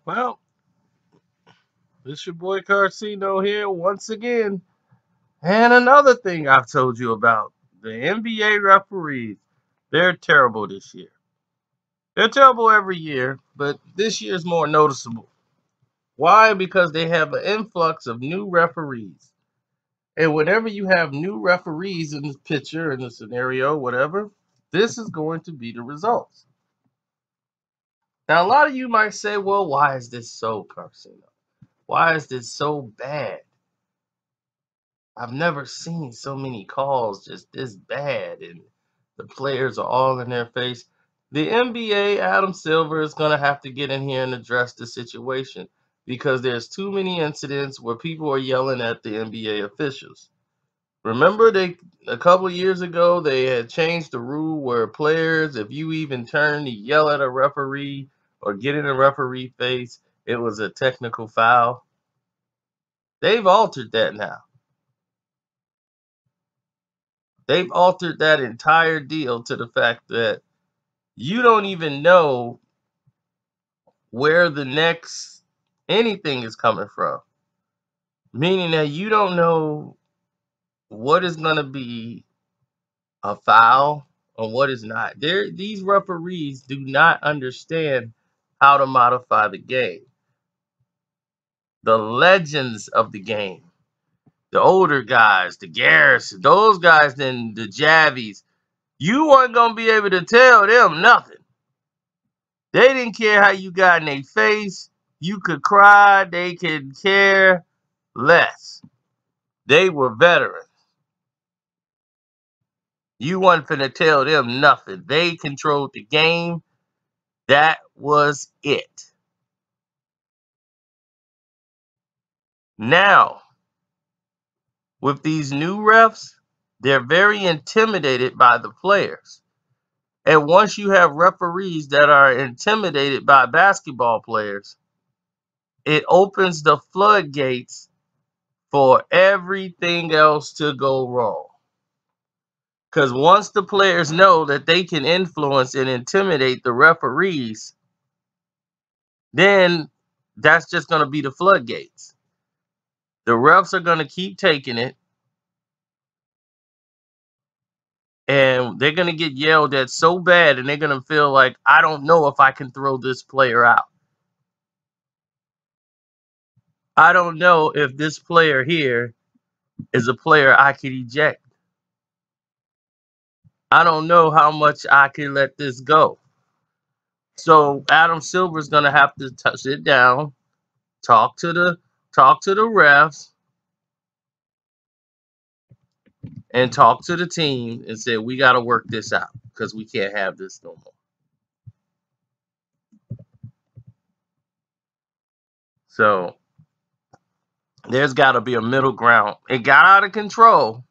Well, this your boy Carcino here once again. And another thing I've told you about the NBA referees. They're terrible this year. They're terrible every year, but this year is more noticeable. Why? Because they have an influx of new referees. And whenever you have new referees in the picture, in the scenario, whatever, this is going to be the results. Now, a lot of you might say, well, why is this so, Carcino? Why is this so bad? I've never seen so many calls just this bad, and the players are all in their face. The NBA, Adam Silver, is going to have to get in here and address the situation because there's too many incidents where people are yelling at the NBA officials. Remember, a couple of years ago they had changed the rule where players, if you even turn to yell at a referee or get in a referee face, it was a technical foul. They've altered that now. They've altered that entire deal to the fact that you don't even know where the next anything is coming from. Meaning that you don't know what is going to be a foul and what is not. These referees do not understand how to modify the game. The legends of the game, the older guys, the Garrison, those guys, then the Javies, you weren't going to be able to tell them nothing. They didn't care how you got in their face. You could cry. They could care less. They were veterans. You wasn't finna tell them nothing. They controlled the game. That was it. Now, with these new refs, they're very intimidated by the players. And once you have referees that are intimidated by basketball players, it opens the floodgates for everything else to go wrong. Because once the players know that they can influence and intimidate the referees, then that's just going to be the floodgates. The refs are going to keep taking it, and they're going to get yelled at so bad, and they're going to feel like, I don't know if I can throw this player out. I don't know if this player here is a player I could eject. I don't know how much I can let this go. So Adam Silver's going to have to sit down, talk to the refs, and talk to the team and say, we got to work this out because we can't have this no more. So there's got to be a middle ground. It got out of control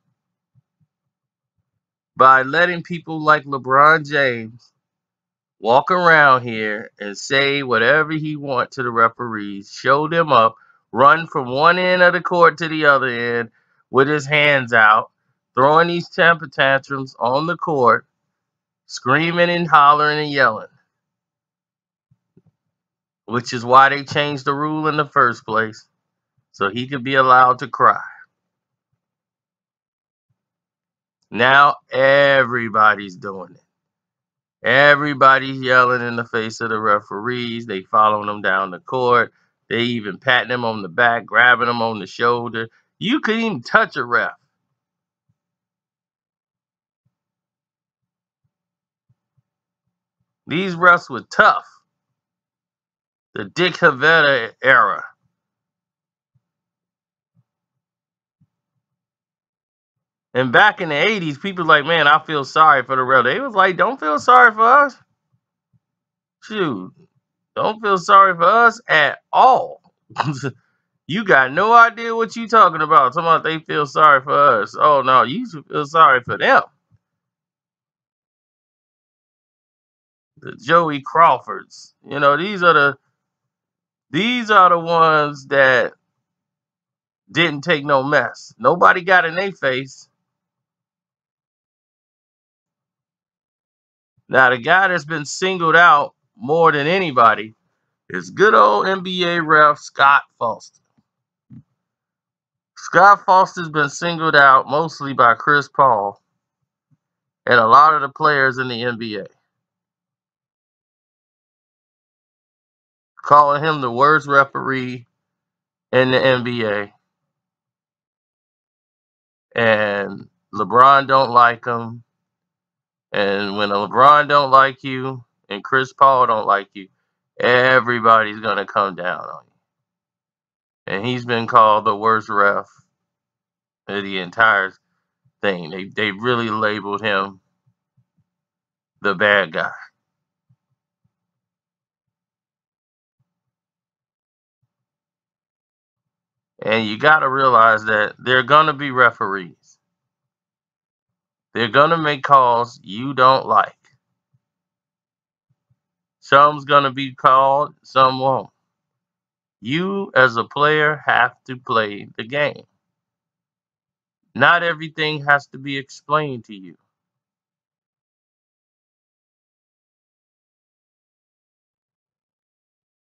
by letting people like LeBron James walk around here and say whatever he wants to the referees, show them up, run from one end of the court to the other end with his hands out, throwing these temper tantrums on the court, screaming and hollering and yelling, which is why they changed the rule in the first place, so he could be allowed to cry. Now everybody's doing it. Everybody's yelling in the face of the referees. They following them down the court. They even patting them on the back, grabbing them on the shoulder. You couldn't even touch a ref. These refs were tough. The Dick Havetta era. And back in the 80s, people like, man, I feel sorry for the ref. They was like, don't feel sorry for us. Shoot, don't feel sorry for us at all. You got no idea what you talking about. Talking about they feel sorry for us. Oh no, you should feel sorry for them. The Joey Crawfords. You know, these are the ones that didn't take no mess. Nobody got in their face. Now the guy that's been singled out more than anybody is good old NBA ref Scott Foster. Scott Foster's been singled out mostly by Chris Paul and a lot of the players in the NBA, calling him the worst referee in the NBA. And LeBron don't like him. And when LeBron don't like you and Chris Paul don't like you, everybody's gonna come down on you. And he's been called the worst ref of the entire thing. They really labeled him the bad guy. And you got to realize that they're going to be referees. They're going to make calls you don't like. Some's going to be called, some won't. You, as a player, have to play the game. Not everything has to be explained to you.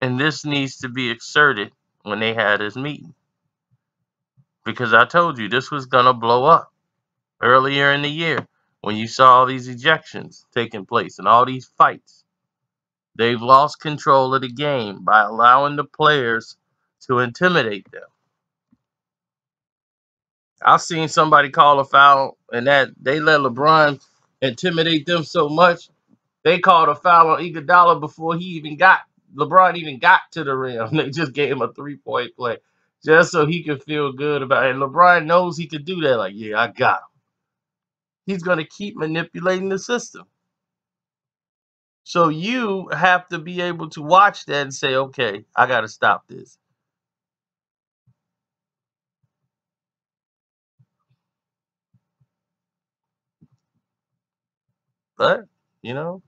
And this needs to be exerted when they had this meeting. Because I told you this was going to blow up earlier in the year when you saw all these ejections taking place and all these fights. They've lost control of the game by allowing the players to intimidate them. I've seen somebody call a foul and that they let LeBron intimidate them so much they called a foul on Iguodala before LeBron even got to the rim. They just gave him a 3-point play just so he could feel good about it. And LeBron knows he could do that. Like, yeah, I got him. He's going to keep manipulating the system. So you have to be able to watch that and say, okay, I got to stop this. But, you know,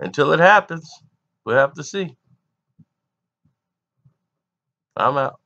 until it happens, we'll have to see. I'm out.